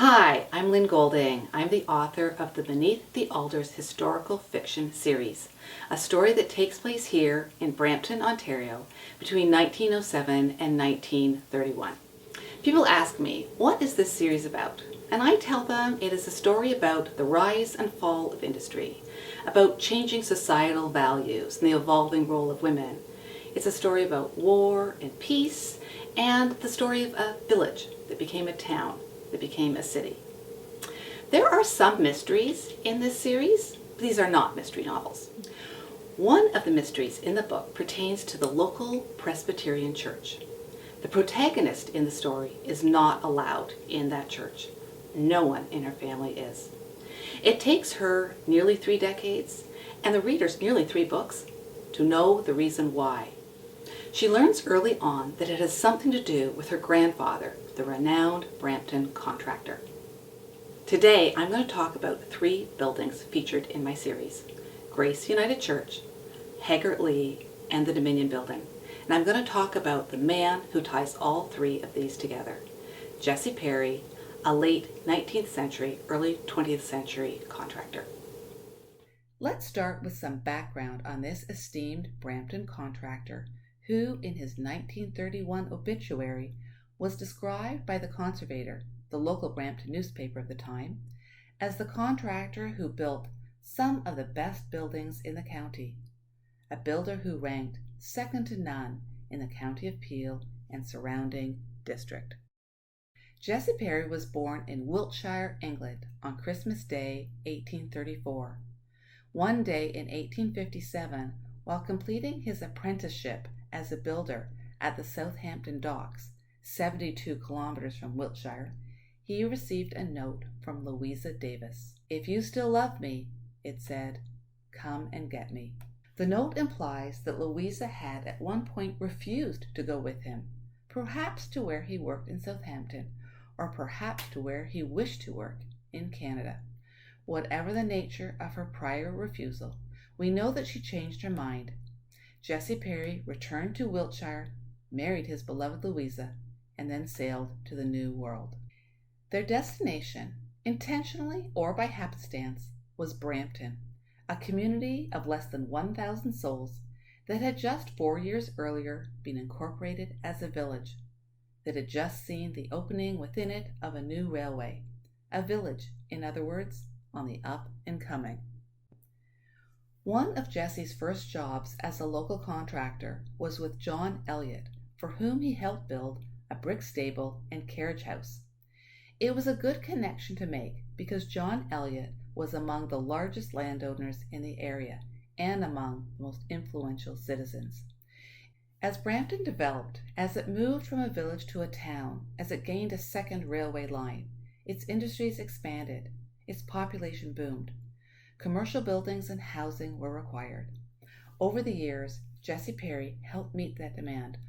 Hi, I'm Lynn Golding. I'm the author of the Beneath the Alders historical fiction series, a story that takes place here in Brampton, Ontario between 1907 and 1931. People ask me, what is this series about? And I tell them it is a story about the rise and fall of industry, about changing societal values and the evolving role of women. It's a story about war and peace, and the story of a village that became a town, that became a city. There are some mysteries in this series. These are not mystery novels. One of the mysteries in the book pertains to the local Presbyterian church. The protagonist in the story is not allowed in that church. No one in her family is. It takes her nearly 3 decades and the readers nearly 3 books to know the reason why. She learns early on that it has something to do with her grandfather, the renowned Brampton contractor. Today, I'm going to talk about 3 buildings featured in my series: Grace United Church, Haggertlea, and the Dominion Building. And I'm going to talk about the man who ties all 3 of these together: Jesse Perry, a late 19th century, early 20th century contractor. Let's start with some background on this esteemed Brampton contractor who, in his 1931 obituary, was described by the Conservator, the local Brampton newspaper of the time, as the contractor who built some of the best buildings in the county, a builder who ranked second to none in the county of Peel and surrounding district. Jesse Perry was born in Wiltshire, England, on Christmas Day, 1834. One day in 1857, while completing his apprenticeship as a builder at the Southampton docks, 72 kilometers from Wiltshire, he received a note from Louisa Davis. "If you still love me," it said, "come and get me." The note implies that Louisa had at one point refused to go with him, perhaps to where he worked in Southampton, or perhaps to where he wished to work in Canada. Whatever the nature of her prior refusal, we know that she changed her mind. Jesse Perry returned to Wiltshire, married his beloved Louisa, and then sailed to the New World. Their destination, intentionally or by happenstance, was Brampton, a community of less than 1,000 souls that had just 4 years earlier been incorporated as a village, that had just seen the opening within it of a new railway, a village, in other words, on the up and coming. One of Jesse's first jobs as a local contractor was with John Elliott, for whom he helped build a brick stable and carriage house. It was a good connection to make because John Elliott was among the largest landowners in the area and among the most influential citizens. As Brampton developed, as it moved from a village to a town, as it gained a second railway line, its industries expanded, its population boomed. Commercial buildings and housing were required. Over the years, Jesse Perry helped meet that demand.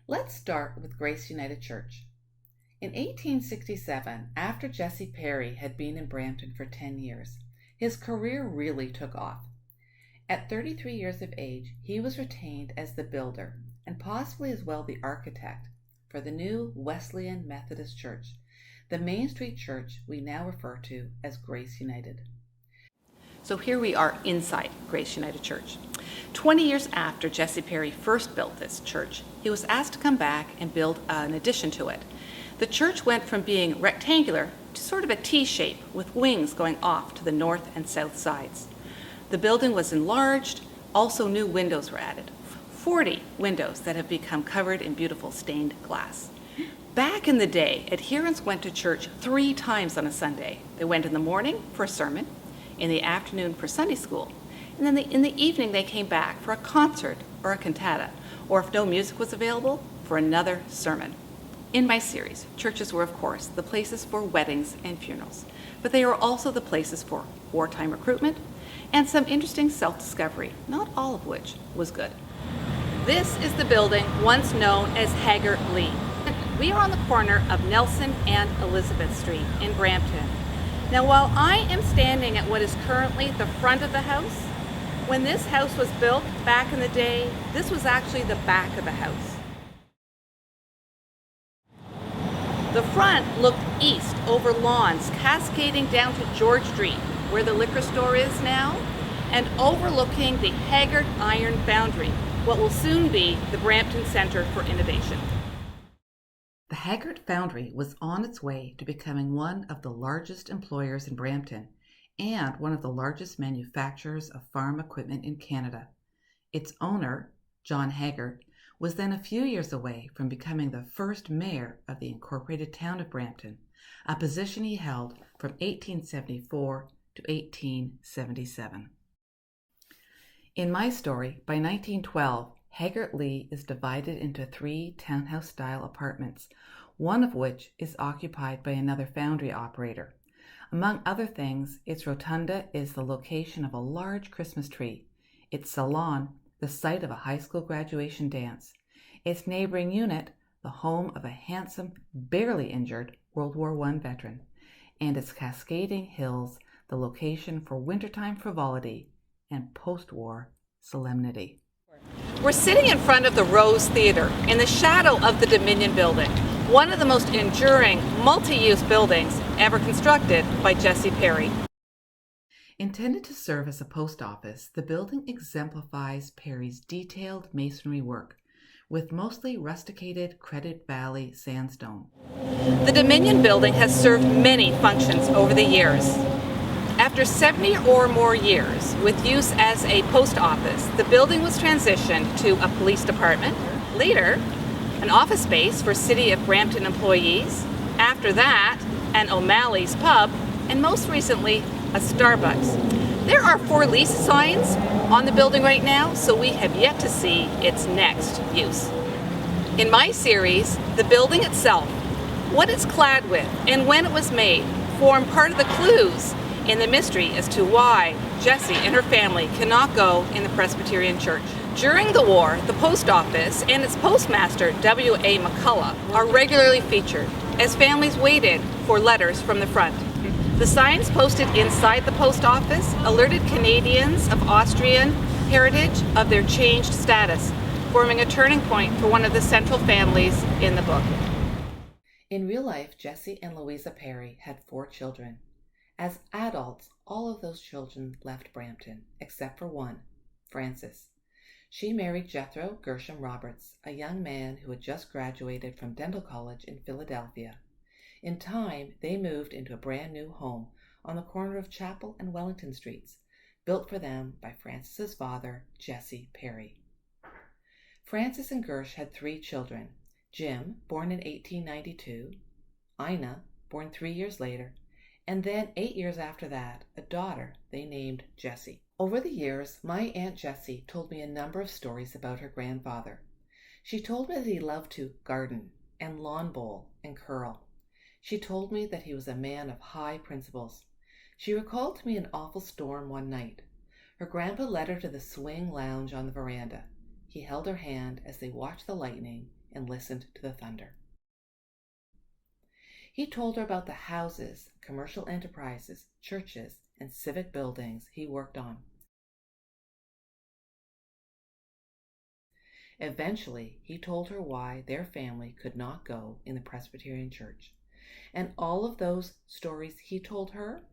Let's start with Grace United Church. In 1867, after Jesse Perry had been in Brampton for 10 years, his career really took off. At 33 years of age, he was retained as the builder, and possibly as well the architect, for the new Wesleyan Methodist Church, the Main Street church we now refer to as Grace United. So here we are inside Grace United Church. 20 years after Jesse Perry first built this church, he was asked to come back and build an addition to it. The church went from being rectangular to sort of a T shape with wings going off to the north and south sides. The building was enlarged, also new windows were added. 40 windows that have become covered in beautiful stained glass. Back in the day, adherents went to church 3 times on a Sunday. They went in the morning for a sermon, in the afternoon for Sunday school, and then in the evening they came back for a concert or a cantata, or if no music was available, for another sermon. In my series, churches were, of course, the places for weddings and funerals, but they were also the places for wartime recruitment and some interesting self-discovery, not all of which was good. This is the building once known as Haggertlea. We are on the corner of Nelson and Elizabeth Street in Brampton. Now, while I am standing at what is currently the front of the house, when this house was built back in the day, this was actually the back of the house. The front looked east over lawns cascading down to George Street, where the liquor store is now, and overlooking the Haggard Iron Foundry, what will soon be the Brampton Center for Innovation. The Haggard Foundry was on its way to becoming one of the largest employers in Brampton and one of the largest manufacturers of farm equipment in Canada. Its owner, John Haggard, was then a few years away from becoming the first mayor of the incorporated town of Brampton, a position he held from 1874 to 1877. In my story, by 1912, Haggertlea is divided into 3 townhouse-style apartments, one of which is occupied by another foundry operator. Among other things, its rotunda is the location of a large Christmas tree, its salon the site of a high school graduation dance, its neighboring unit the home of a handsome, barely injured World War I veteran, and its cascading hills the location for wintertime frivolity and post-war solemnity. We're sitting in front of the Rose Theatre in the shadow of the Dominion Building, one of the most enduring multi-use buildings ever constructed by Jesse Perry. Intended to serve as a post office, the building exemplifies Perry's detailed masonry work, with mostly rusticated Credit Valley sandstone. The Dominion Building has served many functions over the years. After 70 or more years with use as a post office, the building was transitioned to a police department, later an office space for City of Brampton employees, after that an O'Malley's pub, and most recently a Starbucks. There are 4 lease signs on the building right now, so we have yet to see its next use. In my series, the building itself, what it's clad with, and when it was made, form part of the clues in the mystery as to why Jessie and her family cannot go in the Presbyterian Church. During the war, the post office and its postmaster, W.A. McCullough, are regularly featured as families waited for letters from the front. The signs posted inside the post office alerted Canadians of Austrian heritage of their changed status, forming a turning point for one of the central families in the book. In real life, Jessie and Louisa Perry had 4 children. As adults, all of those children left Brampton, except for one, Frances. She married Jethro Gershom Roberts, a young man who had just graduated from dental college in Philadelphia. In time, they moved into a brand new home on the corner of Chapel and Wellington Streets, built for them by Frances's father, Jesse Perry. Frances and Gersh had 3 children, Jim, born in 1892, Ina, born 3 years later, and then 8 years after that, a daughter they named Jessie. Over the years, my Aunt Jessie told me a number of stories about her grandfather. She told me that he loved to garden and lawn bowl and curl. She told me that he was a man of high principles. She recalled to me an awful storm one night. Her grandpa led her to the swing lounge on the veranda. He held her hand as they watched the lightning and listened to the thunder. He told her about the houses, commercial enterprises, churches, and civic buildings he worked on. Eventually, he told her why their family could not go in the Presbyterian Church. And all of those stories he told her,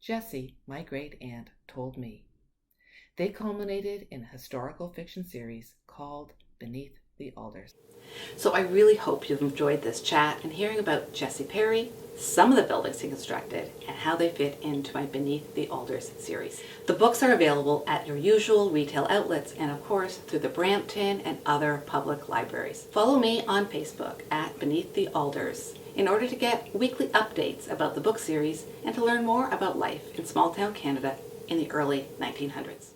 Jessie, my great-aunt, told me. They culminated in a historical fiction series called Beneath the Alders. So I really hope you've enjoyed this chat and hearing about Jesse Perry, some of the buildings he constructed, and how they fit into my Beneath the Alders series. The books are available at your usual retail outlets and of course through the Brampton and other public libraries. Follow me on Facebook at Beneath the Alders in order to get weekly updates about the book series and to learn more about life in small town Canada in the early 1900s.